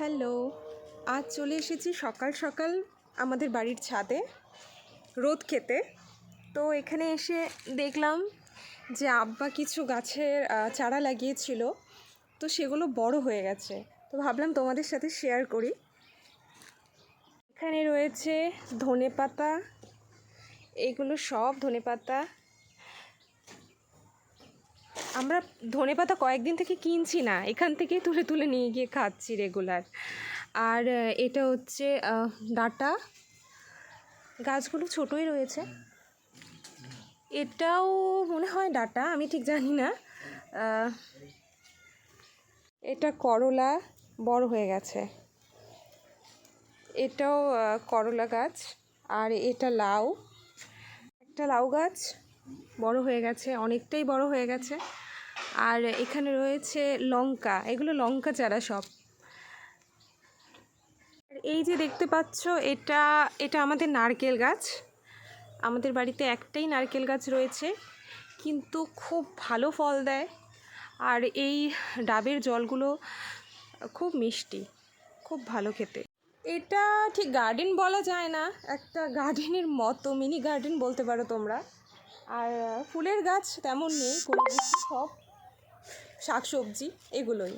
Hello, আজ চলে এসেছি সকাল সকাল আমাদের বাড়ির ছাদে রোদ খেতে। তো এখানে এসে দেখলাম যে আব্বা কিছু গাছের চারা লাগিয়েছিল, তো সেগুলো বড় হয়ে গেছে। তো ভাবলাম তোমাদের সাথে শেয়ার করি। এখানে রয়েছে ধনেপাতা, এগুলো সব ধনেপাতা। আমরা ধনেপাতা কয়েকদিন থেকে কিনছি না, এখান থেকেই তুলে তুলে নিয়ে গিয়ে খাচ্ছি রেগুলার। আর এটা হচ্ছে ডাঁটা, গাছগুলো ছোটোই রয়েছে। এটাও মনে হয় ডাঁটা, আমি ঠিক জানি না। এটা করলা, বড় হয়ে গেছে। এটাও করলা গাছ। আর এটা লাউ, একটা লাউ গাছ বড় হয়ে গেছে, অনেকটাই বড় হয়ে গেছে। আর এখানে রয়েছে লঙ্কা, এগুলো লঙ্কা চারা সব। এই যে দেখতে পাচ্ছ, এটা এটা আমাদের নারকেল গাছ। আমাদের বাড়িতে একটাই নারকেল গাছ রয়েছে, কিন্তু খুব ভালো ফল দেয়। আর এই ডাবের জলগুলো খুব মিষ্টি, খুব ভালো খেতে। এটা ঠিক গার্ডেন বলা যায় না, একটা গার্ডেনের মতো, মিনি গার্ডেন বলতে পারো তোমরা। আর ফুলের গাছ তেমন নেই কোনো কিছু, সব শাকসবজি এগুলোই।